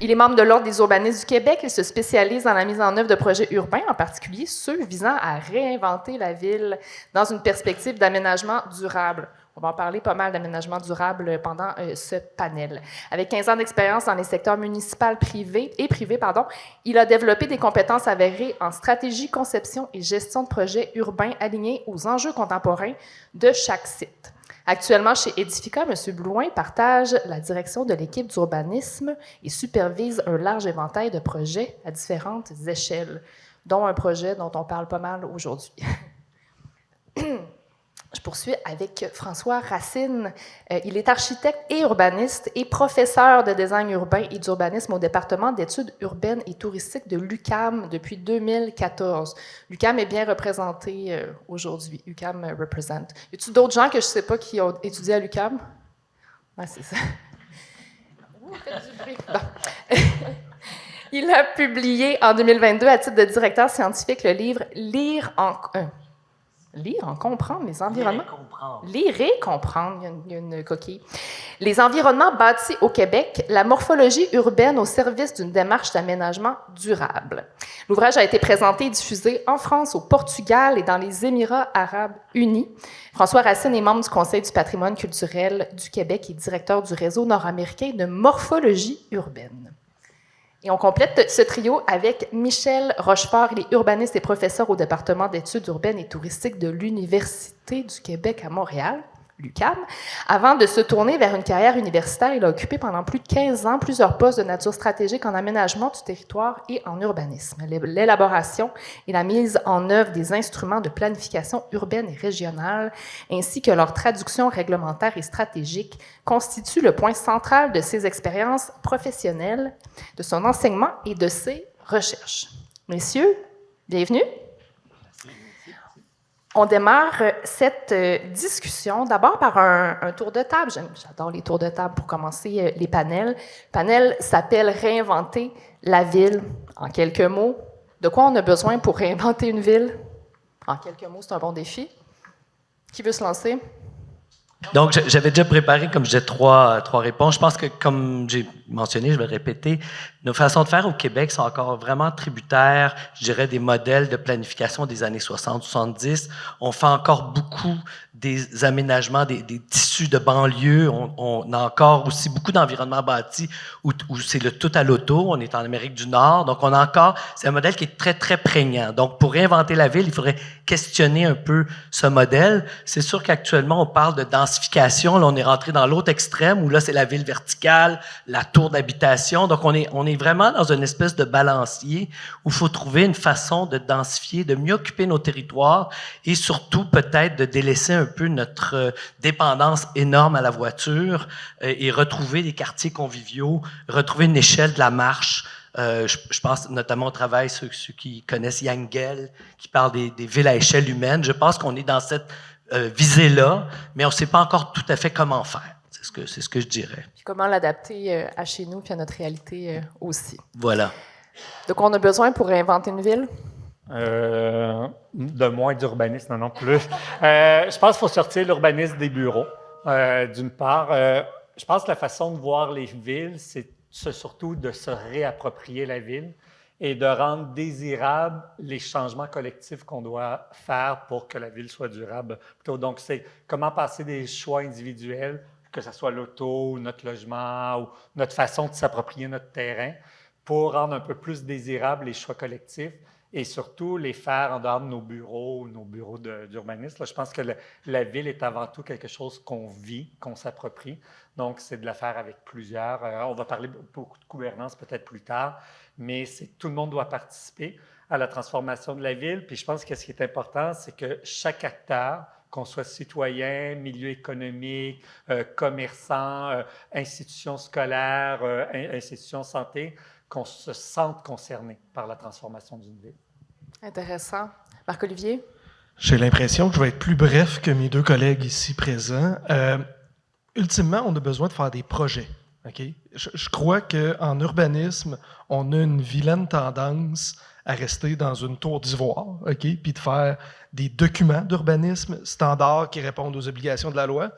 Il est membre de l'Ordre des urbanistes du Québec. Il se spécialise dans la mise en œuvre de projets urbains, en particulier ceux visant à réinventer la ville dans une perspective d'aménagement durable. On va en parler pas mal d'aménagement durable pendant ce panel. Avec 15 ans d'expérience dans les secteurs municipal et privé, il a développé des compétences avérées en stratégie, conception et gestion de projets urbains alignés aux enjeux contemporains de chaque site. Actuellement, chez Edifica, M. Blouin partage la direction de l'équipe d'urbanisme et supervise un large éventail de projets à différentes échelles, dont un projet dont on parle pas mal aujourd'hui. Je poursuis avec François Racine. Il est architecte et urbaniste et professeur de design urbain et d'urbanisme au département d'études urbaines et touristiques de l'UQAM depuis 2014. L'UQAM est bien représenté aujourd'hui. UQAM represent. Y a-t-il d'autres gens que je ne sais pas qui ont étudié à l'UQAM? Ah, c'est ça. Faites du bruit. Bon. Il a publié en 2022, à titre de directeur scientifique, le livre Lire en comprendre les environnements. Lire et comprendre. Il y a une coquille. Les environnements bâtis au Québec, la morphologie urbaine au service d'une démarche d'aménagement durable. L'ouvrage a été présenté et diffusé en France, au Portugal et dans les Émirats arabes unis. François Racine est membre du Conseil du patrimoine culturel du Québec et directeur du réseau nord-américain de morphologie urbaine. Et on complète ce trio avec Michel Rochefort. Il est urbaniste et professeur au département d'études urbaines et touristiques de l'Université du Québec à Montréal, l'UQAM. Avant de se tourner vers une carrière universitaire, il a occupé pendant plus de 15 ans plusieurs postes de nature stratégique en aménagement du territoire et en urbanisme. L'élaboration et la mise en œuvre des instruments de planification urbaine et régionale, ainsi que leur traduction réglementaire et stratégique, constituent le point central de ses expériences professionnelles, de son enseignement et de ses recherches. Messieurs, bienvenue. On démarre cette discussion d'abord par un tour de table. J'adore les tours de table pour commencer les panels. Le panel s'appelle « Réinventer la ville ». En quelques mots, de quoi on a besoin pour réinventer une ville? En quelques mots, c'est un bon défi. Qui veut se lancer? Donc, j'avais déjà préparé, comme je disais, trois réponses. Je pense que, comme j'ai mentionné, je vais le répéter, nos façons de faire au Québec sont encore vraiment tributaires, je dirais, des modèles de planification des années 60-70. On fait encore beaucoup des aménagements, des tissus de banlieue. On a encore aussi beaucoup d'environnements bâtis où c'est le tout à l'auto. On est en Amérique du Nord. Donc, on a encore... C'est un modèle qui est très, très prégnant. Donc, pour réinventer la ville, il faudrait questionner un peu ce modèle. C'est sûr qu'actuellement, on parle de densification. Là, on est rentré dans l'autre extrême où là, c'est la ville verticale, la tour d'habitation. Donc, on est vraiment dans une espèce de balancier où il faut trouver une façon de densifier, de mieux occuper nos territoires et surtout, peut-être, de délaisser un peu notre dépendance énorme à la voiture et retrouver des quartiers conviviaux, retrouver une échelle de la marche. Je pense notamment au travail, ceux qui connaissent Yangel, qui parle des villes à échelle humaine. Je pense qu'on est dans cette visée-là, mais on ne sait pas encore tout à fait comment faire. C'est ce que je dirais. Puis comment l'adapter à chez nous puis à notre réalité aussi. Voilà. Donc, on a besoin pour réinventer une ville? De moins d'urbanisme, non plus. Je pense qu'il faut sortir l'urbanisme des bureaux, d'une part. Je pense que la façon de voir les villes, c'est surtout de se réapproprier la ville et de rendre désirables les changements collectifs qu'on doit faire pour que la ville soit durable. Donc, c'est comment passer des choix individuels, que ce soit l'auto, notre logement ou notre façon de s'approprier notre terrain, pour rendre un peu plus désirables les choix collectifs et surtout les faire en dehors de nos bureaux d'urbanisme. Là, je pense que la ville est avant tout quelque chose qu'on vit, qu'on s'approprie. Donc, c'est de la faire avec plusieurs. On va parler beaucoup de gouvernance peut-être plus tard, mais tout le monde doit participer à la transformation de la ville. Puis je pense que ce qui est important, c'est que chaque acteur, qu'on soit citoyen, milieu économique, commerçant, institutions scolaires, institutions santé, qu'on se sente concerné par la transformation d'une ville. Intéressant. Marc-Olivier? J'ai l'impression que je vais être plus bref que mes deux collègues ici présents. Ultimement, on a besoin de faire des projets. Okay? Je crois qu'en urbanisme, on a une vilaine tendance à rester dans une tour d'ivoire, okay? Puis de faire des documents d'urbanisme standards qui répondent aux obligations de la loi.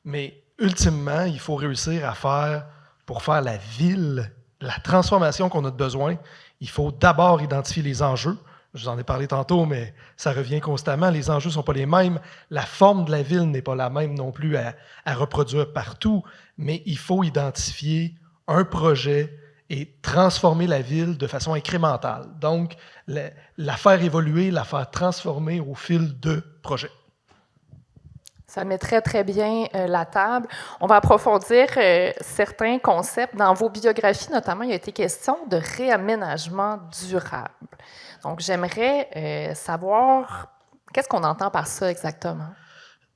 Mais ultimement, il faut réussir à faire, pour faire la ville la transformation qu'on a besoin, il faut d'abord identifier les enjeux. Je vous en ai parlé tantôt, mais ça revient constamment. Les enjeux ne sont pas les mêmes. La forme de la ville n'est pas la même non plus à reproduire partout, mais il faut identifier un projet et transformer la ville de façon incrémentale. Donc, la faire évoluer, la faire transformer au fil de projets. Ça met très, très bien la table. On va approfondir certains concepts. Dans vos biographies, notamment, il y a été question de réaménagement durable. Donc, j'aimerais savoir, qu'est-ce qu'on entend par ça exactement?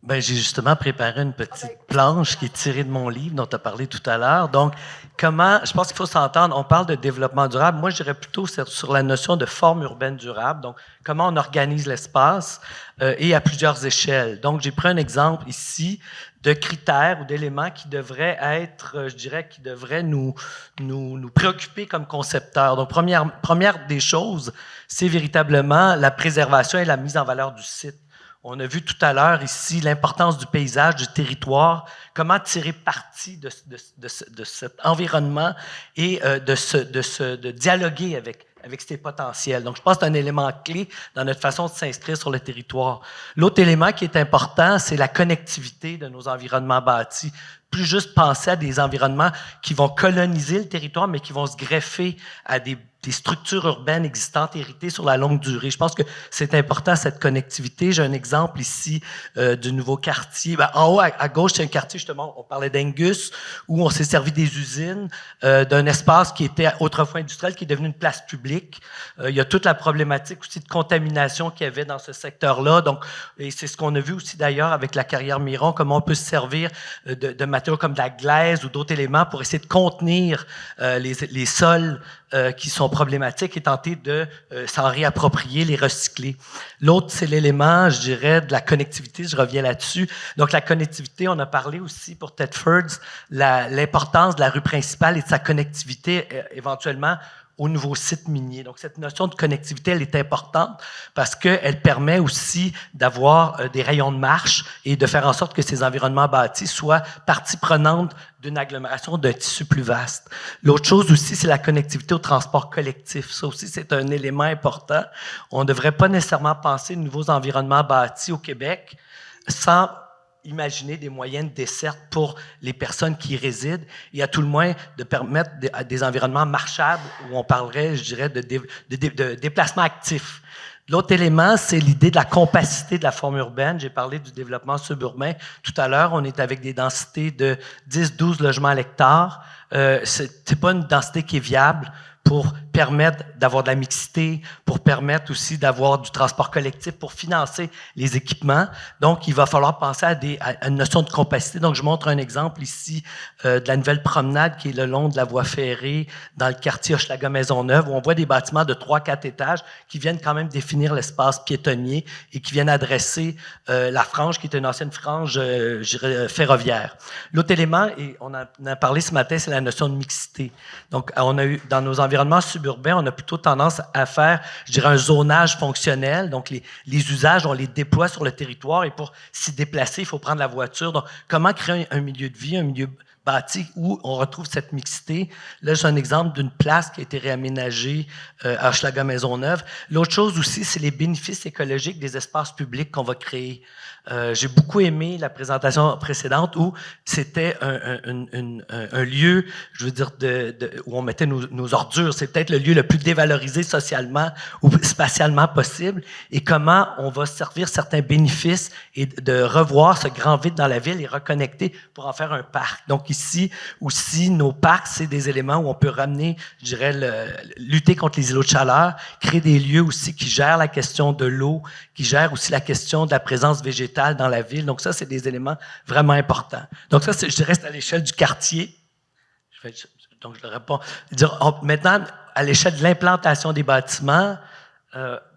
Ben, j'ai justement préparé une petite planche qui est tirée de mon livre dont tu as parlé tout à l'heure. Donc, je pense qu'il faut s'entendre, on parle de développement durable. Moi, je dirais plutôt sur la notion de forme urbaine durable. Donc, comment on organise l'espace et à plusieurs échelles. Donc, j'ai pris un exemple ici de critères ou d'éléments qui devraient être, je dirais, qui devraient nous préoccuper comme concepteurs. Donc, première des choses, c'est véritablement la préservation et la mise en valeur du site. On a vu tout à l'heure ici l'importance du paysage, du territoire, comment tirer parti de cet environnement et de dialoguer avec ses potentiels. Donc, je pense que c'est un élément clé dans notre façon de s'inscrire sur le territoire. L'autre élément qui est important, c'est la connectivité de nos environnements bâtis. Plus juste penser à des environnements qui vont coloniser le territoire, mais qui vont se greffer à des structures urbaines existantes héritées sur la longue durée. Je pense que c'est important, cette connectivité. J'ai un exemple ici du nouveau quartier. Ben, en haut, à gauche, c'est un quartier, justement, on parlait d'Angus, où on s'est servi des usines, d'un espace qui était autrefois industriel, qui est devenu une place publique. Il y a toute la problématique aussi de contamination qu'il y avait dans ce secteur-là. Donc, et c'est ce qu'on a vu aussi d'ailleurs avec la carrière Miron, comment on peut se servir de matériaux comme de la glaise ou d'autres éléments pour essayer de contenir les sols qui sont problématiques et tenter de s'en réapproprier, les recycler. L'autre, c'est l'élément, je dirais, de la connectivité. Je reviens là-dessus. Donc, la connectivité, on a parlé aussi pour Thetford, l'importance de la rue principale et de sa connectivité éventuellement au nouveau site minier. Donc, cette notion de connectivité, elle est importante parce qu'elle permet aussi d'avoir des rayons de marche et de faire en sorte que ces environnements bâtis soient partie prenante d'une agglomération, d'un tissu plus vaste. L'autre chose aussi, c'est la connectivité au transport collectif. Ça aussi, c'est un élément important. On ne devrait pas nécessairement penser de nouveaux environnements bâtis au Québec sans imaginer des moyens de desserte pour les personnes qui y résident et à tout le moins de permettre des environnements marchables où on parlerait, je dirais, de déplacement actif. L'autre élément, c'est l'idée de la compacité de la forme urbaine. J'ai parlé du développement suburbain. Tout à l'heure, on est avec des densités de 10-12 logements à l'hectare. C'est pas une densité qui est viable pour permettre d'avoir de la mixité, pour permettre aussi d'avoir du transport collectif, pour financer les équipements. Donc, il va falloir penser à une notion de compacité. Donc, je montre un exemple ici de la nouvelle promenade qui est le long de la voie ferrée dans le quartier Hochelaga-Maisonneuve, où on voit des bâtiments de 3-4 étages qui viennent quand même définir l'espace piétonnier et qui viennent adresser la frange, qui est une ancienne frange, je dirais, ferroviaire. L'autre élément, et on en a parlé ce matin, c'est la notion de mixité. Donc, on a eu, dans nos environnements suburbains, on a plutôt tendance à faire, je dirais, un zonage fonctionnel. Donc, les usages, on les déploie sur le territoire et pour s'y déplacer, il faut prendre la voiture. Donc, comment créer un milieu de vie, un milieu bâti où on retrouve cette mixité? Là, j'ai un exemple d'une place qui a été réaménagée à Hochelaga-Maisonneuve. L'autre chose aussi, c'est les bénéfices écologiques des espaces publics qu'on va créer. J'ai beaucoup aimé la présentation précédente où c'était un lieu, je veux dire, où on mettait nos ordures. C'est peut-être le lieu le plus dévalorisé socialement ou spatialement possible. Et comment on va servir certains bénéfices et de revoir ce grand vide dans la ville et reconnecter pour en faire un parc. Donc ici aussi, nos parcs, c'est des éléments où on peut ramener, je dirais, lutter contre les îlots de chaleur, créer des lieux aussi qui gèrent la question de l'eau, qui gèrent aussi la question de la présence végétale dans la ville. Donc ça, c'est des éléments vraiment importants. Donc ça, je dirais, c'est à l'échelle du quartier. Donc je le réponds. Maintenant, à l'échelle de l'implantation des bâtiments,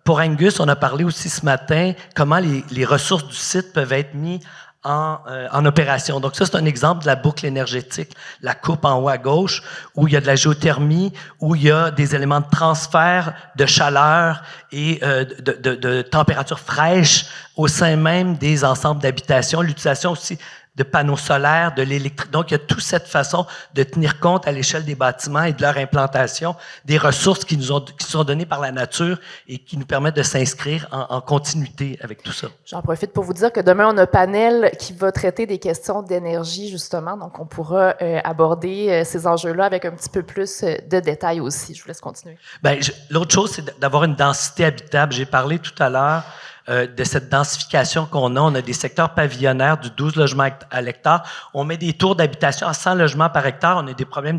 pour Angus, on a parlé aussi ce matin comment les ressources du site peuvent être mises en opération. Donc ça, c'est un exemple de la boucle énergétique, la coupe en haut à gauche, où il y a de la géothermie, où il y a des éléments de transfert de chaleur et de température fraîche au sein même des ensembles d'habitation. L'utilisation aussi de panneaux solaires, de l'électricité. Donc, il y a toute cette façon de tenir compte à l'échelle des bâtiments et de leur implantation, des ressources qui sont données par la nature et qui nous permettent de s'inscrire en continuité avec tout ça. J'en profite pour vous dire que demain, on a un panel qui va traiter des questions d'énergie, justement. Donc, on pourra aborder ces enjeux-là avec un petit peu plus de détails aussi. Je vous laisse continuer. Bien, l'autre chose, c'est d'avoir une densité habitable. J'ai parlé tout à l'heure de cette densification qu'on a. On a des secteurs pavillonnaires du 12 logements à l'hectare. On met des tours d'habitation à 100 logements par hectare. On a des problèmes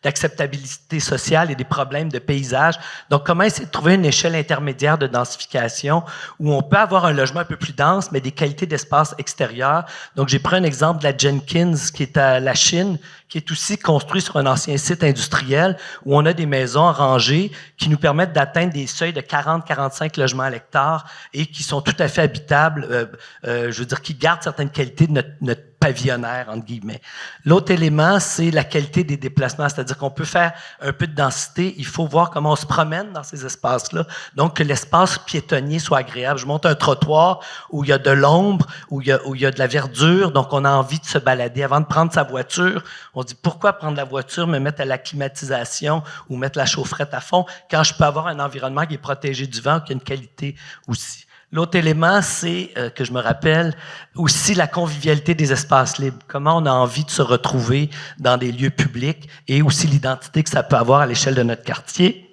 d'acceptabilité sociale et des problèmes de paysage. Donc, comment essayer de trouver une échelle intermédiaire de densification où on peut avoir un logement un peu plus dense, mais des qualités d'espace extérieur. Donc, j'ai pris un exemple de la Jenkins, qui est à la Chine, qui est aussi construit sur un ancien site industriel où on a des maisons rangées qui nous permettent d'atteindre des seuils de 40-45 logements à l'hectare et qui sont tout à fait habitables, je veux dire, qui gardent certaines qualités de notre pavillonnaire, entre guillemets. L'autre élément, c'est la qualité des déplacements, c'est-à-dire qu'on peut faire un peu de densité, il faut voir comment on se promène dans ces espaces-là, donc que l'espace piétonnier soit agréable. Je monte un trottoir où il y a de l'ombre, où il y a de la verdure, donc on a envie de se balader. Avant de prendre sa voiture, on dit pourquoi prendre la voiture, me mettre à la climatisation ou mettre la chaufferette à fond, quand je peux avoir un environnement qui est protégé du vent, qui a une qualité aussi. L'autre élément, c'est, que je me rappelle, aussi la convivialité des espaces libres. Comment on a envie de se retrouver dans des lieux publics et aussi l'identité que ça peut avoir à l'échelle de notre quartier.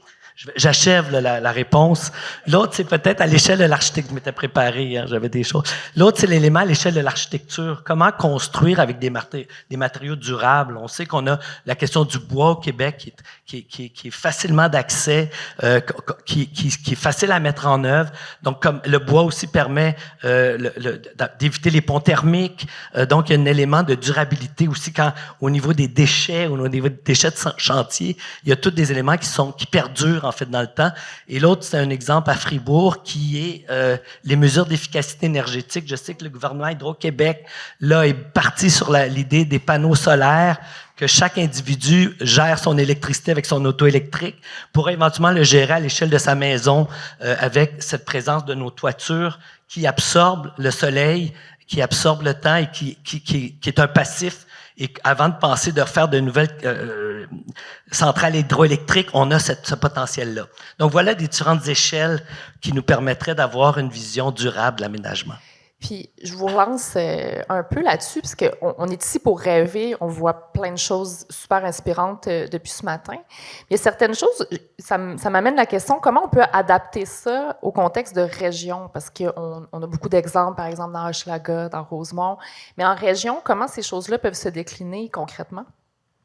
J'achève la réponse. L'autre, c'est peut-être à l'échelle de l'architecture. Je m'étais préparé, hein, j'avais des choses. L'autre, c'est l'élément à l'échelle de l'architecture. Comment construire avec des matériaux durables? On sait qu'on a la question du bois au Québec qui est facilement d'accès, qui est facile à mettre en œuvre. Donc, comme le bois aussi permet d'éviter les ponts thermiques. Donc, il y a un élément de durabilité aussi au niveau des déchets, au niveau des déchets de chantier. Il y a tous des éléments qui perdurent en fait dans le temps. Et l'autre, c'est un exemple à Fribourg qui est les mesures d'efficacité énergétique. Je sais que le gouvernement Hydro-Québec là est parti sur l'idée des panneaux solaires, que chaque individu gère son électricité avec son auto électrique, pourrait éventuellement le gérer à l'échelle de sa maison avec cette présence de nos toitures qui absorbent le soleil, qui absorbent le temps et qui est un passif. Et avant de penser de faire de nouvelles centrales hydroélectriques, on a ce potentiel-là. Donc voilà des différentes échelles qui nous permettraient d'avoir une vision durable de l'aménagement. Puis, je vous relance un peu là-dessus, parce qu'on est ici pour rêver, on voit plein de choses super inspirantes depuis ce matin. Mais il y a certaines choses, ça m'amène la question, comment on peut adapter ça au contexte de région? Parce qu'on a beaucoup d'exemples, par exemple, dans Hochelaga, dans Rosemont. Mais en région, comment ces choses-là peuvent se décliner concrètement?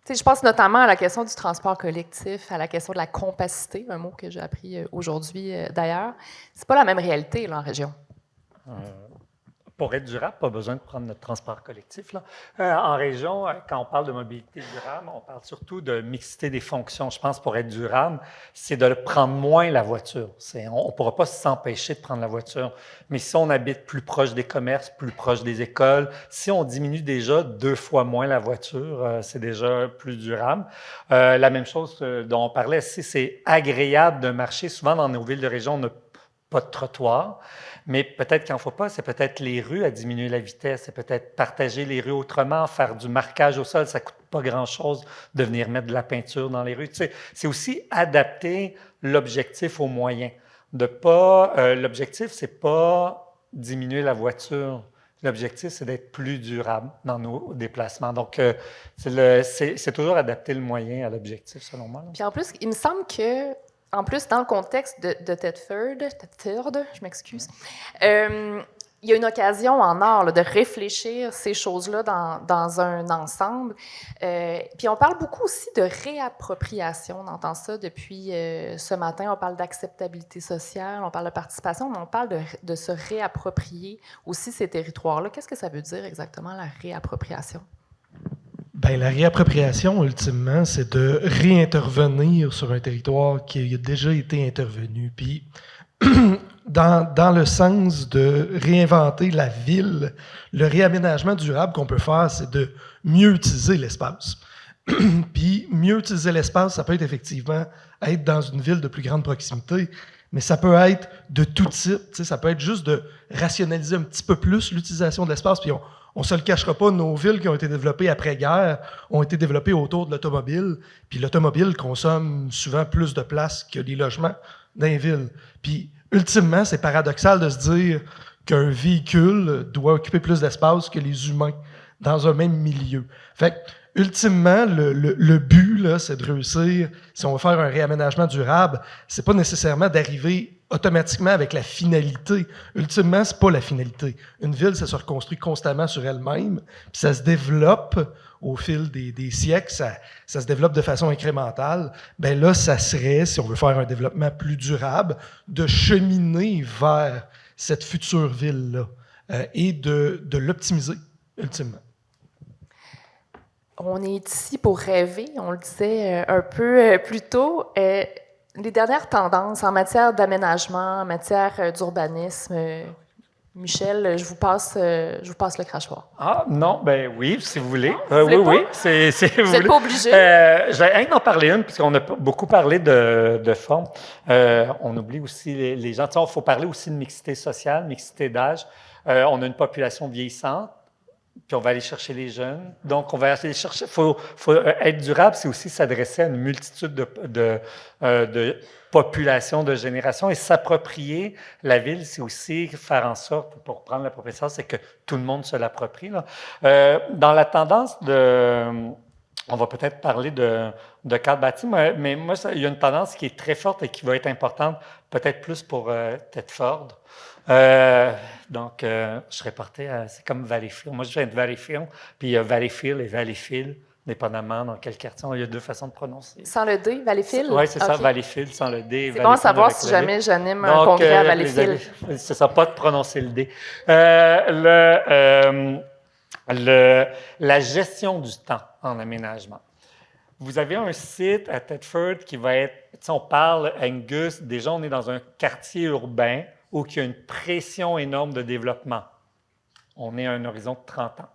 Tu sais, je pense notamment à la question du transport collectif, à la question de la compacité, un mot que j'ai appris aujourd'hui d'ailleurs. C'est pas la même réalité là, en région. Pour être durable, pas besoin de prendre notre transport collectif. Là. En région, quand on parle de mobilité durable, on parle surtout de mixité des fonctions. Je pense pour être durable, c'est de prendre moins la voiture. On ne pourra pas s'empêcher de prendre la voiture. Mais si on habite plus proche des commerces, plus proche des écoles, si on diminue déjà 2 fois moins la voiture, c'est déjà plus durable. La même chose dont on parlait, c'est agréable de marcher. Souvent, dans nos villes de région, on n'a pas de trottoir. Mais peut-être qu'il n'en faut pas, c'est peut-être les rues à diminuer la vitesse, c'est peut-être partager les rues autrement, faire du marquage au sol, ça ne coûte pas grand-chose de venir mettre de la peinture dans les rues. Tu sais, c'est aussi adapter l'objectif aux moyens. L'objectif, ce n'est pas diminuer la voiture. L'objectif, c'est d'être plus durable dans nos déplacements. Donc, c'est toujours adapter le moyen à l'objectif, selon moi. Puis en plus, il me semble que en plus, dans le contexte de Thetford, je m'excuse, il y a une occasion en or là, de réfléchir ces choses-là dans un ensemble. Puis on parle beaucoup aussi de réappropriation. On entend ça depuis ce matin. On parle d'acceptabilité sociale, on parle de participation, mais on parle de se réapproprier aussi ces territoires-là. Qu'est-ce que ça veut dire exactement, la réappropriation? Bien, la réappropriation, ultimement, c'est de réintervenir sur un territoire qui a déjà été intervenu. Puis, dans le sens de réinventer la ville, le réaménagement durable qu'on peut faire, c'est de mieux utiliser l'espace. Puis, mieux utiliser l'espace, ça peut être effectivement être dans une ville de plus grande proximité, mais ça peut être de tout type. Ça peut être juste de rationaliser un petit peu plus l'utilisation de l'espace. Puis On ne se le cachera pas, nos villes qui ont été développées après-guerre ont été développées autour de l'automobile, puis l'automobile consomme souvent plus de place que les logements dans les villes. Puis, ultimement, c'est paradoxal de se dire qu'un véhicule doit occuper plus d'espace que les humains dans un même milieu. Fait que, ultimement, le but, là, c'est de réussir, si on veut faire un réaménagement durable, c'est pas nécessairement d'arriver automatiquement avec la finalité. Ultimement, c'est pas la finalité. Une ville, ça se reconstruit constamment sur elle-même, puis ça se développe au fil des siècles, ça se développe de façon incrémentale. Ben là, ça serait, si on veut faire un développement plus durable, de cheminer vers cette future ville-là et de l'optimiser, ultimement. On est ici pour rêver, on le disait un peu plus tôt. Les dernières tendances en matière d'aménagement, en matière d'urbanisme, Michel, je vous passe le crachoir. Ah, non, ben oui, si vous voulez. Vous voulez oui, pas? oui, c'est Vous n'êtes pas obligé. Je vais rien d'en parler une, puisqu'on a beaucoup parlé de forme. On oublie aussi les gens. Il faut parler aussi de mixité sociale, mixité d'âge. On a une population vieillissante. Puis on va aller chercher les jeunes. Donc, on va aller chercher. Faut être durable, c'est aussi s'adresser à une multitude de populations, de générations. Et s'approprier la ville, c'est aussi faire en sorte, pour reprendre la professeure, c'est que tout le monde se l'approprie. Dans la tendance on va peut-être parler de cadre bâti, mais moi, il y a une tendance qui est très forte et qui va être importante, peut-être plus pour Thetford. Donc, je serais porté à... C'est comme Valleyfield. Moi, je viens de Valleyfield, puis il y a Valleyfield et Valleyfield, dépendamment dans quel quartier. Il y a deux façons de prononcer. Sans le D, Valleyfield? Oui, c'est ça, Okay. Valleyfield, sans le D. C'est bon à savoir si jamais j'anime un congrès à Valleyfield. C'est ça, pas de prononcer le D. La gestion du temps en aménagement. Vous avez un site à Thetford qui va être... On parle, Angus, déjà, on est dans un quartier urbain où il y a une pression énorme de développement. On est à un horizon de 30 ans.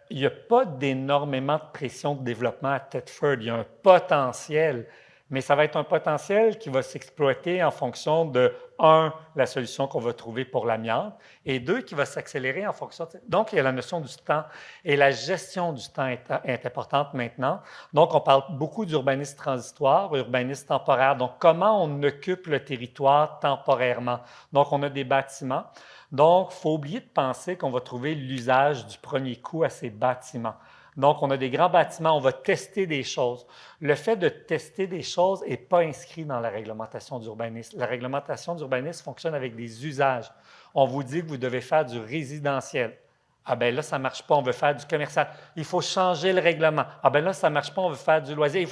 Il n'y a pas d'énormément de pression de développement à Thetford. Il y a un potentiel, mais ça va être un potentiel qui va s'exploiter en fonction de, un, la solution qu'on va trouver pour l'amiante, et deux, qui va s'accélérer en fonction de... Donc, il y a la notion du temps, et la gestion du temps est importante maintenant. Donc, on parle beaucoup d'urbanisme transitoire, urbanisme temporaire. Donc, comment on occupe le territoire temporairement? Donc, on a des bâtiments. Donc, il faut oublier de penser qu'on va trouver l'usage du premier coup à ces bâtiments. Donc, on a des grands bâtiments, on va tester des choses. Le fait de tester des choses n'est pas inscrit dans la réglementation d'urbanisme. La réglementation d'urbanisme fonctionne avec des usages. On vous dit que vous devez faire du résidentiel. Ah bien là, ça ne marche pas, on veut faire du commercial. Il faut changer le règlement. Ah bien là, ça ne marche pas, on veut faire du loisir. Il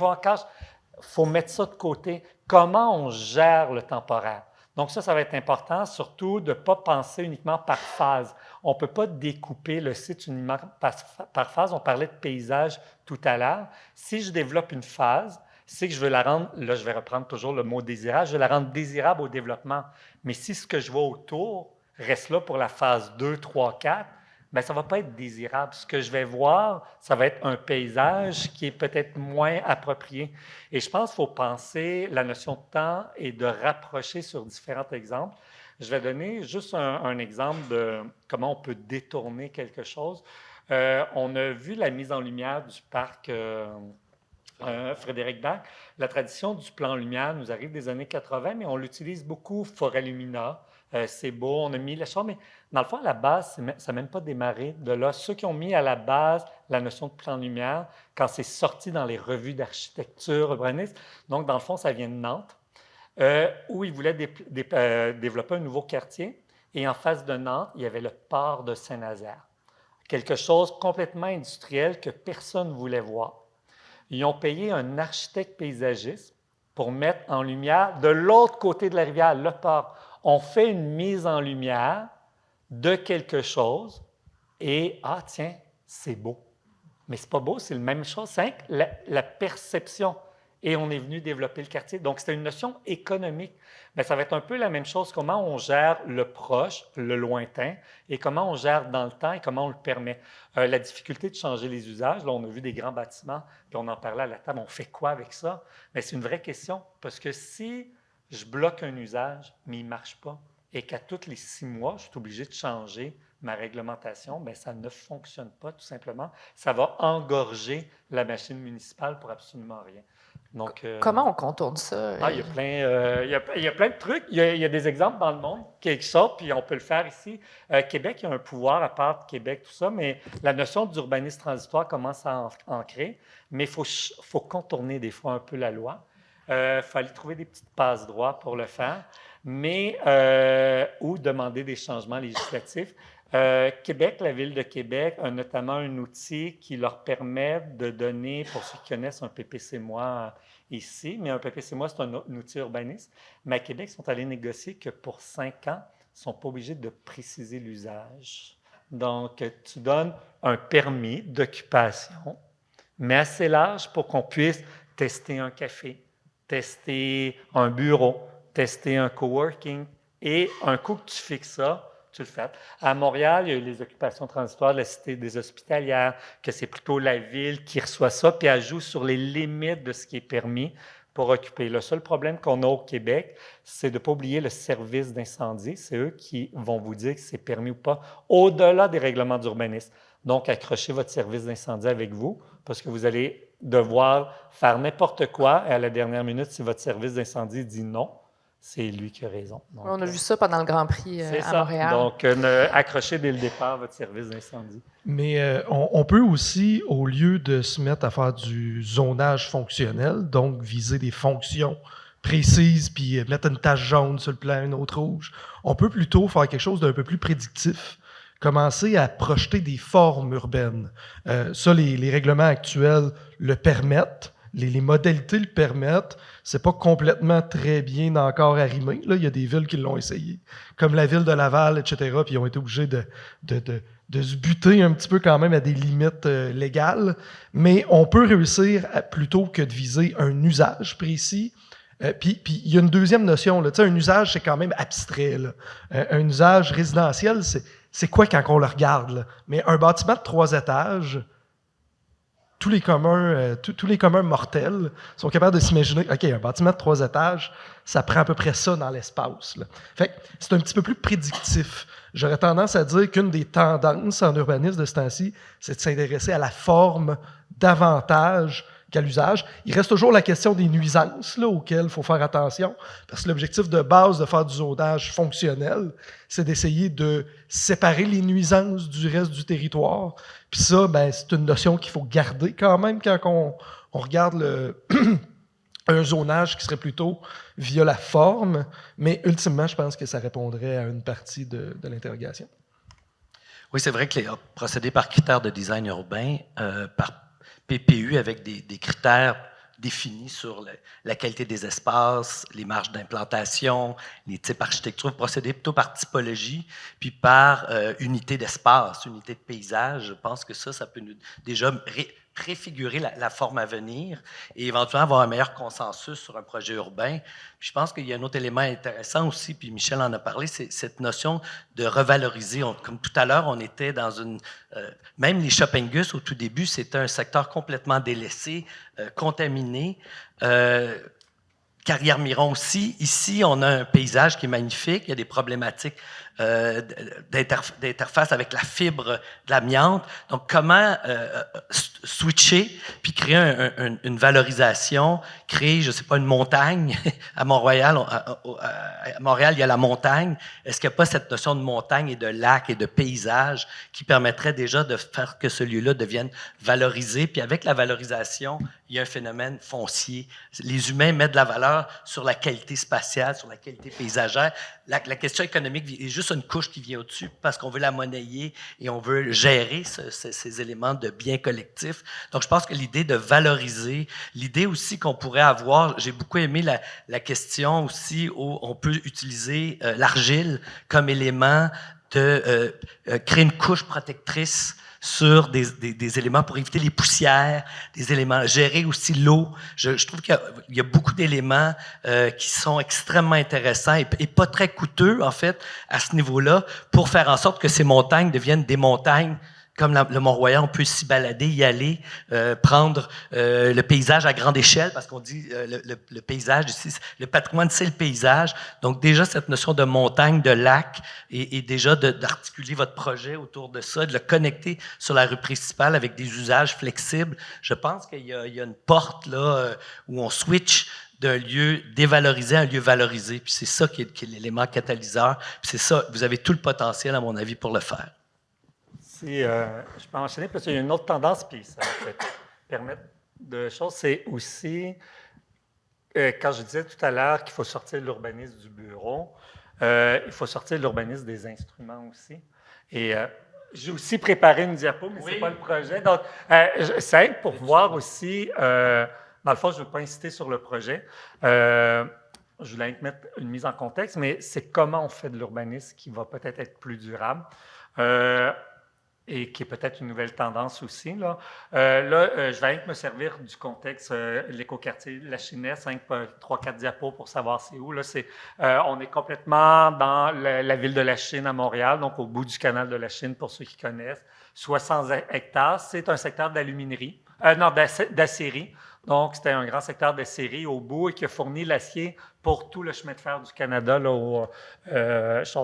faut mettre ça de côté. Comment on gère le temporaire? Donc ça va être important, surtout de ne pas penser uniquement par phase. On ne peut pas découper le site uniquement par phase. On parlait de paysage tout à l'heure. Si je développe une phase, c'est que je veux la rendre, là je vais reprendre toujours le mot désirable, je veux la rendre désirable au développement. Mais si ce que je vois autour reste là pour la phase 2, 3, 4, bien, ça ne va pas être désirable. Ce que je vais voir, ça va être un paysage qui est peut-être moins approprié. Et je pense qu'il faut penser la notion de temps et de rapprocher sur différents exemples. Je vais donner juste un exemple de comment on peut détourner quelque chose. On a vu la mise en lumière du parc Frédéric Bach. La tradition du plan lumière nous arrive des années 80, mais on l'utilise beaucoup, Forêt Lumina. C'est beau, on a mis la chose, mais dans le fond, à la base, ça n'a même pas démarré de là. Ceux qui ont mis à la base la notion de plan lumière, quand c'est sorti dans les revues d'architecture urbaniste, donc dans le fond, ça vient de Nantes, où ils voulaient développer un nouveau quartier. Et en face de Nantes, il y avait le port de Saint-Nazaire. Quelque chose complètement industriel que personne ne voulait voir. Ils ont payé un architecte paysagiste pour mettre en lumière de l'autre côté de la rivière, le port. On fait une mise en lumière de quelque chose et, ah tiens, c'est beau. Mais c'est pas beau, c'est la même chose, c'est la perception. Et on est venu développer le quartier. Donc, c'était une notion économique. Mais ça va être un peu la même chose, comment on gère le proche, le lointain, et comment on gère dans le temps et comment on le permet. La difficulté de changer les usages, là, on a vu des grands bâtiments, puis on en parlait à la table, on fait quoi avec ça? Mais c'est une vraie question, parce que si je bloque un usage, mais il ne marche pas, et qu'à tous les 6 mois, je suis obligé de changer ma réglementation, bien, ça ne fonctionne pas tout simplement. Ça va engorger la machine municipale pour absolument rien. Donc, comment on contourne ça? il y a plein de trucs. Il y a des exemples dans le monde qui sortent, puis on peut le faire ici. Québec, il y a un pouvoir à part de Québec, tout ça, mais la notion d'urbanisme transitoire commence à ancrer, mais il faut contourner des fois un peu la loi. Il faut aller trouver des petites passe-droits pour le faire, mais ou demander des changements législatifs. Québec, la Ville de Québec a notamment un outil qui leur permet de donner, pour ceux qui connaissent un PPC-moi ici, mais un PPC-moi, c'est un outil urbaniste. Mais à Québec, ils sont allés négocier que pour 5 ans, ils ne sont pas obligés de préciser l'usage. Donc, tu donnes un permis d'occupation, mais assez large pour qu'on puisse tester un café, tester un bureau, tester un coworking. Et un coup que tu fixes ça, tu le fais. À Montréal, il y a eu les occupations transitoires de la Cité des Hospitalières, que c'est plutôt la Ville qui reçoit ça, puis elle joue sur les limites de ce qui est permis pour occuper. Le seul problème qu'on a au Québec, c'est de ne pas oublier le service d'incendie. C'est eux qui vont vous dire que c'est permis ou pas, au-delà des règlements d'urbanisme. Donc, accrochez votre service d'incendie avec vous, parce que vous allez devoir faire n'importe quoi, et à la dernière minute, si votre service d'incendie dit non, c'est lui qui a raison. Donc, on a vu ça pendant le Grand Prix à Montréal. Donc, accrochez dès le départ votre service d'incendie. Mais on peut aussi, au lieu de se mettre à faire du zonage fonctionnel, donc viser des fonctions précises, puis mettre une tache jaune sur le plan, une autre rouge, on peut plutôt faire quelque chose d'un peu plus prédictif, commencer à projeter des formes urbaines. Ça, les règlements actuels le permettent. Les modalités le permettent. C'est pas complètement très bien encore arrimé. Là, il y a des villes qui l'ont essayé, comme la ville de Laval, etc., puis ils ont été obligés de se buter un petit peu quand même à des limites légales. Mais on peut réussir, plutôt que de viser un usage précis. Puis il y a une deuxième notion. Là. Un usage, c'est quand même abstrait. Là. Un usage résidentiel, c'est quoi quand on le regarde? Là? Mais un bâtiment de 3 étages... Tous les communs mortels sont capables de s'imaginer, OK, un bâtiment de 3 étages, ça prend à peu près ça dans l'espace. Là. Fait que c'est un petit peu plus prédictif. J'aurais tendance à dire qu'une des tendances en urbanisme de ce temps-ci, c'est de s'intéresser à la forme davantage qu'à l'usage. Il reste toujours la question des nuisances là, auxquelles il faut faire attention, parce que l'objectif de base de faire du zonage fonctionnel, c'est d'essayer de séparer les nuisances du reste du territoire. Puis ça, ben, c'est une notion qu'il faut garder quand même quand on regarde un zonage qui serait plutôt via la forme, mais ultimement, je pense que ça répondrait à une partie de l'interrogation. Oui, c'est vrai que procéder par critères de design urbain, par PPU avec des critères définis sur la qualité des espaces, les marges d'implantation, les types architecturaux, procéder plutôt par typologie, puis par unité d'espace, unité de paysage. Je pense que ça peut déjà préfigurer la forme à venir et éventuellement avoir un meilleur consensus sur un projet urbain. Puis je pense qu'il y a un autre élément intéressant aussi, puis Michel en a parlé, c'est cette notion de revaloriser. Comme tout à l'heure, on était dans une... même les shoppingus, au tout début, c'était un secteur complètement délaissé, contaminé. Carrière-Miron aussi. Ici, on a un paysage qui est magnifique. Il y a des problématiques d'interface avec la fibre de l'amiante. Donc, comment switcher puis créer une valorisation, créer, je ne sais pas, une montagne. À Montréal, à Montréal, il y a la montagne. Est-ce qu'il n'y a pas cette notion de montagne et de lac et de paysage qui permettrait déjà de faire que ce lieu-là devienne valorisé? Puis avec la valorisation, il y a un phénomène foncier. Les humains mettent de la valeur sur la qualité spatiale, sur la qualité paysagère. La question économique est juste une couche qui vient au-dessus parce qu'on veut la monnayer et on veut gérer ces éléments de bien collectif. Donc, je pense que l'idée de valoriser, l'idée aussi qu'on pourrait avoir, j'ai beaucoup aimé la question aussi où on peut utiliser l'argile comme élément de créer une couche protectrice sur des éléments pour éviter les poussières, des éléments, gérer aussi l'eau. Je trouve qu'il y a beaucoup d'éléments qui sont extrêmement intéressants et pas très coûteux, en fait, à ce niveau-là, pour faire en sorte que ces montagnes deviennent des montagnes comme le Mont-Royal, on peut s'y balader, y aller, prendre le paysage à grande échelle, parce qu'on dit le paysage ici, le patrimoine, c'est le paysage. Donc déjà, cette notion de montagne, de lac, et déjà d'articuler votre projet autour de ça, de le connecter sur la rue principale avec des usages flexibles. Je pense qu'il y a une porte là où on switch d'un lieu dévalorisé à un lieu valorisé. Puis c'est ça qui est l'élément catalyseur. Puis c'est ça, vous avez tout le potentiel, à mon avis, pour le faire. Si je peux enchaîner, parce qu'il y a une autre tendance, puis ça va permettre de choses, c'est aussi, quand je disais tout à l'heure qu'il faut sortir l'urbanisme du bureau, il faut sortir l'urbanisme des instruments aussi. Et j'ai aussi préparé une diapo, mais ce n'est pas le projet. Donc, ça aide pour voir aussi, dans le fond, je ne veux pas insister sur le projet, je voulais mettre une mise en contexte, mais c'est comment on fait de l'urbanisme qui va peut-être être plus durable. Et qui est peut-être une nouvelle tendance aussi. Là, je vais me servir du contexte, l'écoquartier La Chinesse, 3-4 diapos pour savoir c'est où. Là, on est complètement dans la ville de la Chine à Montréal, donc au bout du canal de la Chine, pour ceux qui connaissent. 60 hectares, c'est un secteur d'aluminerie, d'acierie. Donc, c'était un grand secteur d'acierie au bout et qui a fourni l'acier pour tout le chemin de fer du Canada. Là,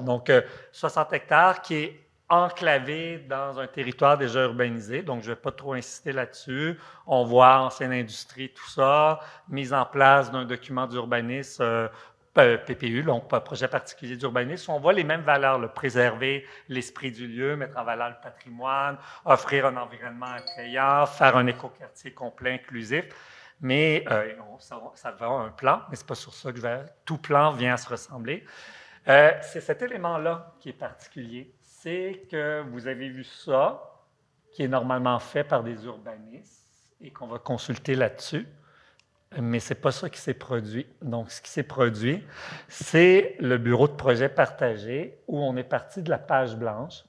donc, 60 hectares qui est enclavé dans un territoire déjà urbanisé, donc je ne vais pas trop insister là-dessus. On voit ancienne industrie, tout ça, mise en place d'un document d'urbanisme, PPU, donc projet particulier d'urbanisme. On voit les mêmes valeurs, préserver l'esprit du lieu, mettre en valeur le patrimoine, offrir un environnement attrayant, faire un écoquartier complet, inclusif. Mais ça va un plan, mais ce n'est pas sur ça que tout plan vient à se ressembler. C'est cet élément-là qui est particulier. C'est que vous avez vu ça, qui est normalement fait par des urbanistes et qu'on va consulter là-dessus, mais ce n'est pas ça qui s'est produit. Donc, ce qui s'est produit, c'est le bureau de projet partagé où on est parti de la page blanche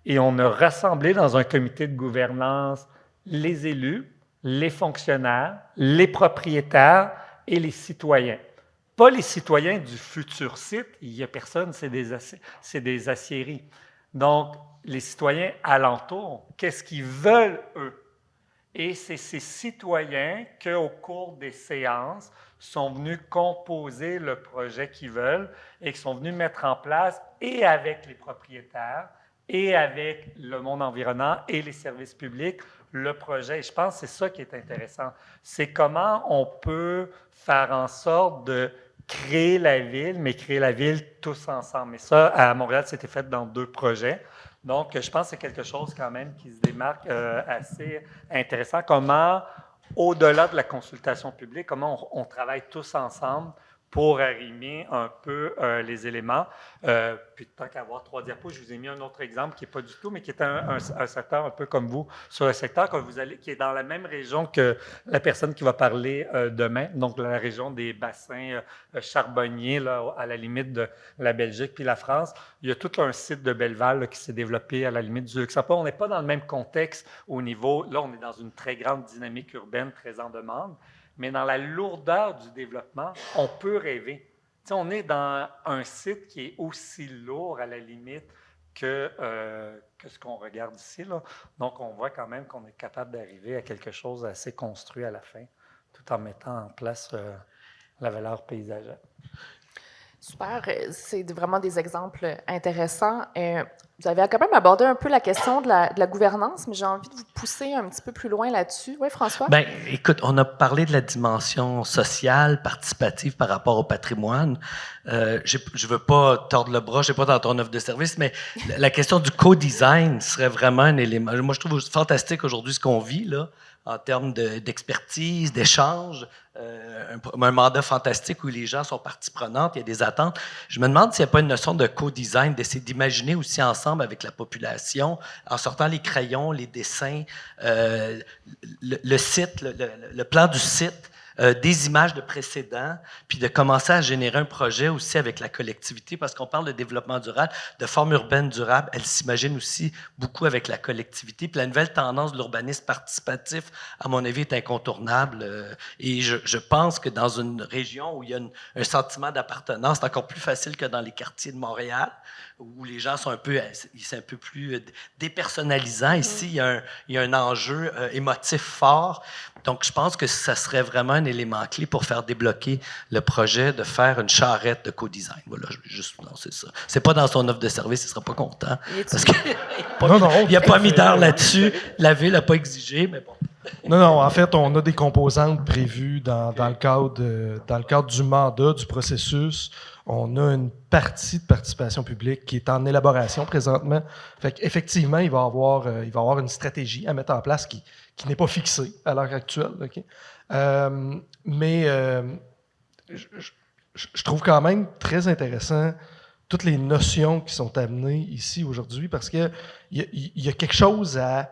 et on a rassemblé dans un comité de gouvernance les élus, les fonctionnaires, les propriétaires et les citoyens. Pas les citoyens du futur site, il n'y a personne, c'est des aciéries. Donc, les citoyens alentours, qu'est-ce qu'ils veulent, eux? Et c'est ces citoyens qu'au cours des séances sont venus composer le projet qu'ils veulent et qui sont venus mettre en place, et avec les propriétaires, et avec le monde environnant et les services publics, le projet. Et je pense que c'est ça qui est intéressant. C'est comment on peut faire en sorte de créer la ville, mais créer la ville tous ensemble. Et ça, à Montréal, c'était fait dans 2 projets. Donc, je pense que c'est quelque chose quand même qui se démarque assez intéressant. Comment, au-delà de la consultation publique, comment on travaille tous ensemble pour arrimer un peu les éléments. Puis tant qu'à avoir 3 diapos, je vous ai mis un autre exemple qui n'est pas du tout, mais qui est un secteur un peu comme vous, sur un secteur qui est dans la même région que la personne qui va parler demain, donc la région des bassins charbonniers, là, à la limite de la Belgique puis la France. Il y a tout un site de Belleval là, qui s'est développé à la limite du Luxembourg. On n'est pas dans le même contexte au niveau, là on est dans une très grande dynamique urbaine, très en demande, mais dans la lourdeur du développement, on peut rêver. T'sais, on est dans un site qui est aussi lourd à la limite que ce qu'on regarde ici, là. Donc, on voit quand même qu'on est capable d'arriver à quelque chose d'assez construit à la fin, tout en mettant en place la valeur paysagère. Super, c'est vraiment des exemples intéressants. Vous avez quand même abordé un peu la question de la gouvernance, mais j'ai envie de vous pousser un petit peu plus loin là-dessus. Oui, François? Bien, écoute, on a parlé de la dimension sociale, participative par rapport au patrimoine. Je ne veux pas tordre le bras, je ne sais pas dans ton offre de service, mais la question du co-design serait vraiment un élément. Moi, je trouve fantastique aujourd'hui ce qu'on vit, là, en termes d'expertise, d'échange. Un mandat fantastique où les gens sont partie prenante, il y a des attentes. Je me demande s'il n'y a pas une notion de co-design, d'essayer d'imaginer aussi ensemble avec la population, en sortant les crayons, les dessins, le site, le plan du site, des images de précédents, puis de commencer à générer un projet aussi avec la collectivité, parce qu'on parle de développement durable, de forme urbaine durable, elle s'imagine aussi beaucoup avec la collectivité. Puis la nouvelle tendance de l'urbanisme participatif, à mon avis, est incontournable. Et je pense que dans une région où il y a un sentiment d'appartenance, c'est encore plus facile que dans les quartiers de Montréal, où les gens sont c'est un peu plus dépersonnalisant. Ici, il y a un enjeu émotif fort. Donc, je pense que ça serait vraiment un élément clé pour faire débloquer le projet de faire une charrette de co-design. Voilà, je vais juste lancer ça. C'est pas dans son offre de service, il sera pas content. Parce qu'il n'a pas mis d'heure là-dessus. La ville n'a pas exigé, mais bon. Non, en fait, on a des composantes prévues dans le cadre du mandat, du processus. On a une partie de participation publique qui est en élaboration présentement. Fait qu'effectivement, il va y avoir une stratégie à mettre en place qui n'est pas fixée à l'heure actuelle. Okay? Mais je trouve quand même très intéressant toutes les notions qui sont amenées ici aujourd'hui parce qu'il y a quelque chose à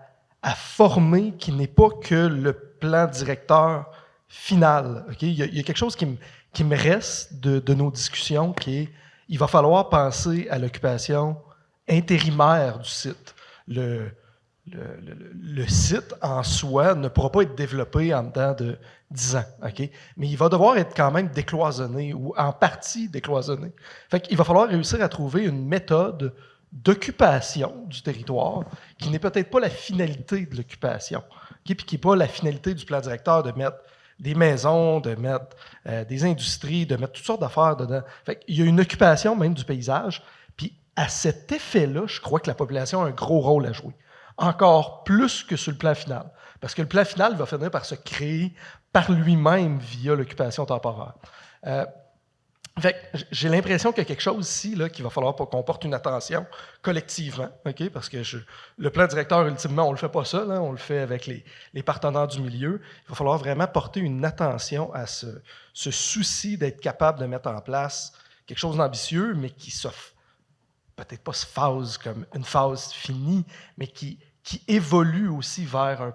former qui n'est pas que le plan directeur final. Okay? Il y a quelque chose qui me reste de nos discussions qui est il va falloir penser à l'occupation intérimaire du site. Le site en soi ne pourra pas être développé en dedans de 10 ans. Okay? Mais il va devoir être quand même décloisonné ou en partie décloisonné. Fait qu'il va falloir réussir à trouver une méthode d'occupation du territoire qui n'est peut-être pas la finalité de l'occupation, puis qui n'est pas la finalité du plan directeur de mettre des maisons, de mettre des industries, de mettre toutes sortes d'affaires dedans. Fait qu'il y a une occupation même du paysage, puis à cet effet-là, je crois que la population a un gros rôle à jouer. Encore plus que sur le plan final. Parce que le plan final va finir par se créer par lui-même via l'occupation temporaire. Fait que j'ai l'impression qu'il y a quelque chose ici là, qu'il va falloir qu'on porte une attention collectivement, okay? Parce que le plan directeur, ultimement, on ne le fait pas seul, hein? On le fait avec les partenaires du milieu. Il va falloir vraiment porter une attention à ce souci d'être capable de mettre en place quelque chose d'ambitieux, mais qui peut-être pas se phase comme une phase finie, mais qui évolue aussi vers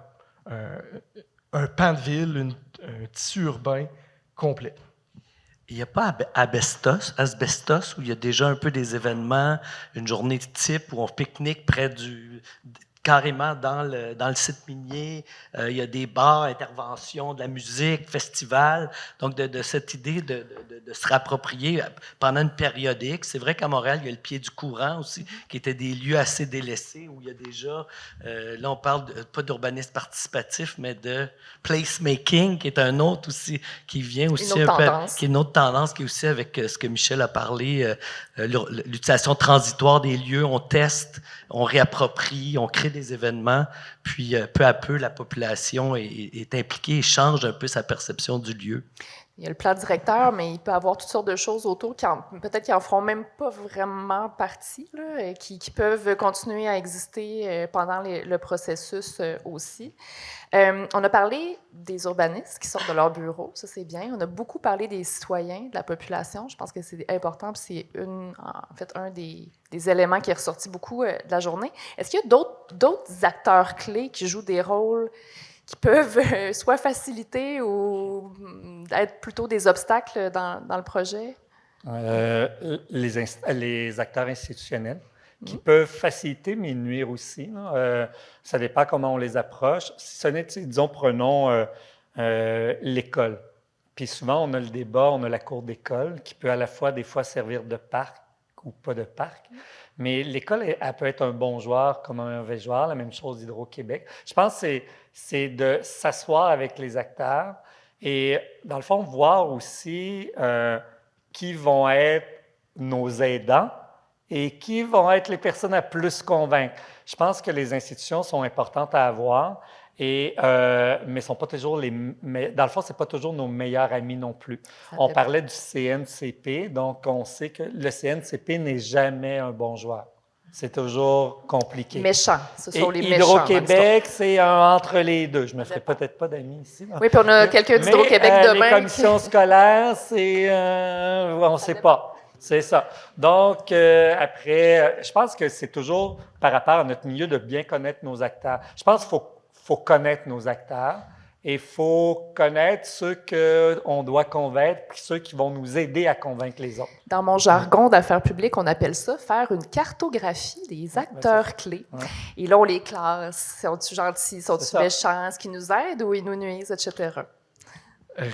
un pan de ville, un tissu urbain complet. Il n'y a pas Asbestos, où il y a déjà un peu des événements, une journée de type où on pique-nique carrément dans le site minier. Il y a des bars, interventions, de la musique, festivals. Donc, de cette idée de se rapproprier pendant une périodique. C'est vrai qu'à Montréal, il y a le Pied du Courant aussi, qui étaient des lieux assez délaissés où il y a déjà, là, on parle pas d'urbanisme participatif, mais de placemaking, qui est un autre aussi, qui vient aussi qui est une autre tendance, qui est aussi avec ce que Michel a parlé, l'utilisation transitoire des lieux. On teste, on réapproprie, on crée des événements, puis peu à peu, la population est impliquée et change un peu sa perception du lieu. Il y a le plan directeur, mais il peut y avoir toutes sortes de choses autour qui peut-être qui n'en feront même pas vraiment partie, là, qui peuvent continuer à exister pendant le processus aussi. On a parlé des urbanistes qui sortent de leur bureau, ça c'est bien. On a beaucoup parlé des citoyens, de la population. Je pense que c'est important, puis c'est en fait un des éléments qui est ressorti beaucoup de la journée. Est-ce qu'il y a d'autres acteurs clés qui jouent des rôles qui peuvent soit faciliter ou être plutôt des obstacles dans le projet? Les acteurs institutionnels qui peuvent faciliter, mais nuire aussi. Ça dépend comment on les approche. Si ce n'est, disons, prenons l'école. Puis souvent, on a le débat, on a la cour d'école qui peut à la fois, des fois, servir de parc ou pas de parc. Mais l'école, elle peut être un bon joueur comme un mauvais joueur, la même chose d'Hydro-Québec. Je pense que c'est de s'asseoir avec les acteurs et, dans le fond, voir aussi qui vont être nos aidants et qui vont être les personnes à plus convaincre. Je pense que les institutions sont importantes à avoir, mais sont pas toujours dans le fond, ce n'est pas toujours nos meilleurs amis non plus. On parlait du CNCP, donc on sait que le CNCP n'est jamais un bon joueur. C'est toujours compliqué. Méchant, ce sont les méchants. Hydro-Québec, c'est un entre les deux. Je ne me ferai peut-être pas d'amis ici. Là. Oui, puis on a quelqu'un d'Hydro-Québec demain. Les commissions scolaires, c'est... on ne sait pas. C'est ça. Donc, après, je pense que c'est toujours par rapport à notre milieu de bien connaître nos acteurs. Je pense qu'il faut connaître nos acteurs Et il faut connaître ceux qu'on doit convaincre, puis ceux qui vont nous aider à convaincre les autres. Dans mon jargon d'affaires publiques, on appelle ça faire une cartographie des acteurs clés. Ouais. Et là, on les classe. Sont-ils gentils? Sont-ils C'est ça. méchants? Est-ce qu'ils nous aident ou ils nous nuisent, etc.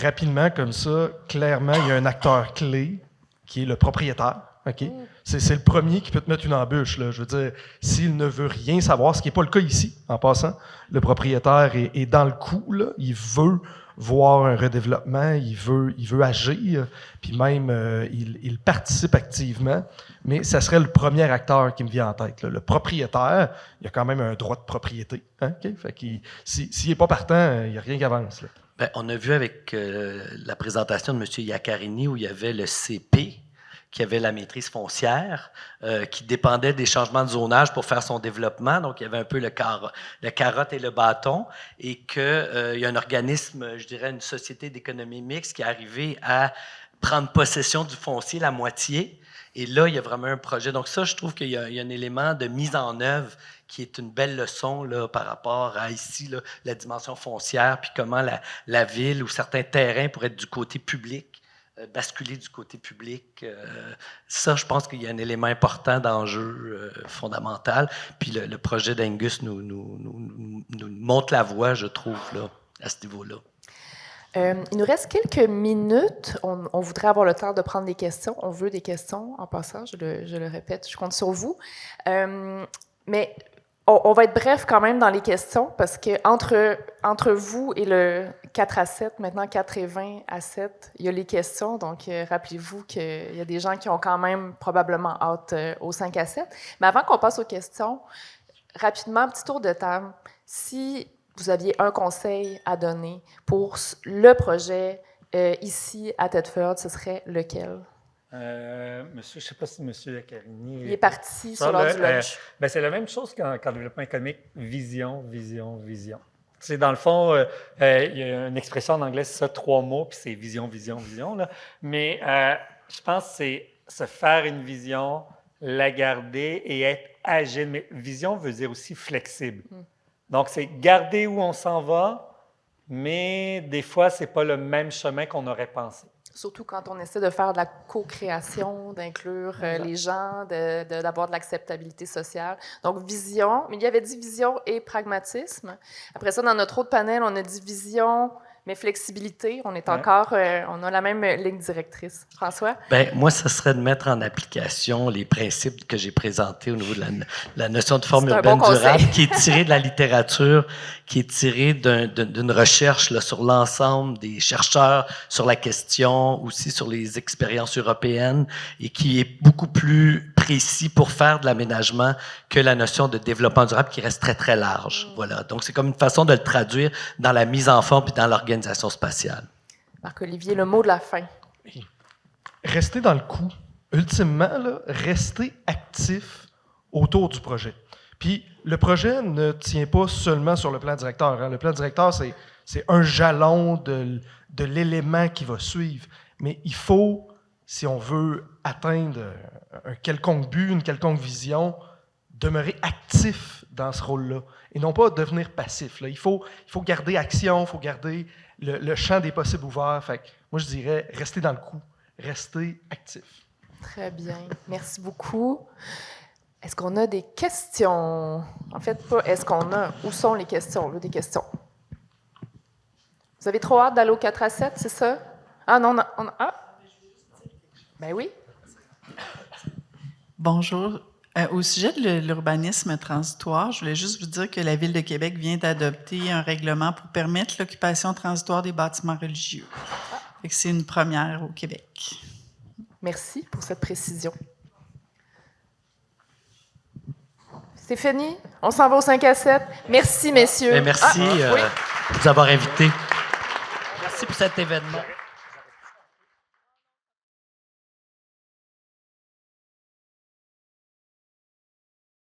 Rapidement, comme ça, clairement, il y a un acteur clé qui est le propriétaire. OK? C'est le premier qui peut te mettre une embûche. Là. Je veux dire, s'il ne veut rien savoir, ce qui n'est pas le cas ici, en passant, le propriétaire est dans le coup. Là. Il veut voir un redéveloppement, il veut agir, puis même, il participe activement. Mais ça serait le premier acteur qui me vient en tête. Là. Le propriétaire, il a quand même un droit de propriété. Hein? Okay? Fait qu'il, s'il n'est pas partant, il n'y a rien qui avance. Là. Bien, on a vu avec la présentation de M. Iaccarini où il y avait le CP, qui avait la maîtrise foncière, qui dépendait des changements de zonage pour faire son développement. Donc, il y avait un peu le carotte et le bâton. Et qu'il y a un organisme, je dirais une société d'économie mixte qui est arrivé à prendre possession du foncier, la moitié. Et là, il y a vraiment un projet. Donc ça, je trouve qu'il y a un élément de mise en œuvre qui est une belle leçon là, par rapport à ici, là, la dimension foncière, puis comment la ville ou certains terrains pourraient être du côté public, basculer du côté public. Ça, je pense qu'il y a un élément important d'enjeu fondamental. Puis le projet d'Angus nous montre la voie, je trouve, là, à ce niveau-là. Il nous reste quelques minutes. On voudrait avoir le temps de prendre des questions. On veut des questions en passant, je le répète, je compte sur vous. Mais on va être bref quand même dans les questions parce que entre vous et le 4 à 7, maintenant 4 et 20 à 7, il y a les questions. Donc, rappelez-vous qu'il y a des gens qui ont quand même probablement hâte au 5 à 7. Mais avant qu'on passe aux questions, rapidement, un petit tour de table. Si vous aviez un conseil à donner pour le projet ici à Thetford, ce serait lequel? Monsieur, je ne sais pas si M. Iaccarini... Il est parti sur l'heure du lunch. Ben, c'est la même chose qu'en développement économique. Vision, vision, vision. C'est dans le fond, il y a une expression en anglais, c'est ça, 3 mots, puis c'est vision, vision, vision. Là. Mais je pense que c'est se faire une vision, la garder et être agile. Mais vision veut dire aussi flexible. Donc, c'est garder où on s'en va, mais des fois, ce n'est pas le même chemin qu'on aurait pensé. Surtout quand on essaie de faire de la co-création, d'inclure les gens, d'avoir de l'acceptabilité sociale. Donc, vision. Mais il y avait dit vision et pragmatisme. Après ça, dans notre autre panel, on a dit vision, mais flexibilité. On est encore... on a la même ligne directrice. François? Bien, moi, ce serait de mettre en application les principes que j'ai présentés au niveau de la notion de forme urbaine durable, qui est tirée de la littérature, qui est tirée d'une recherche là, sur l'ensemble des chercheurs sur la question, aussi sur les expériences européennes, et qui est beaucoup plus précis pour faire de l'aménagement que la notion de développement durable qui reste très, très large. Voilà. Donc, c'est comme une façon de le traduire dans la mise en forme puis dans l'organisation spatiale. Marc-Olivier, le mot de la fin. Rester dans le coup. Ultimement, là, rester actif autour du projet. Puis, le projet ne tient pas seulement sur le plan directeur. Hein. Le plan directeur, c'est un jalon de l'élément qui va suivre. Mais il faut, si on veut atteindre un quelconque but, une quelconque vision, demeurer actif dans ce rôle-là et non pas devenir passif. Là. Il faut garder action, il faut garder le champ des possibles ouvert. Fait que moi, je dirais rester dans le coup, rester actif. Très bien. Merci beaucoup. Est-ce qu'on a des questions? En fait, pas est-ce qu'on a. Où sont les questions? Là, des questions. Vous avez trop hâte d'aller au 4 à 7, c'est ça? Ah non, ben oui. Bonjour. Au sujet de l'urbanisme transitoire, je voulais juste vous dire que la Ville de Québec vient d'adopter un règlement pour permettre l'occupation transitoire des bâtiments religieux. C'est une première au Québec. Merci pour cette précision. C'est fini? On s'en va au 5 à 7. Merci, messieurs. Merci de nous avoir invités. Merci pour cet événement.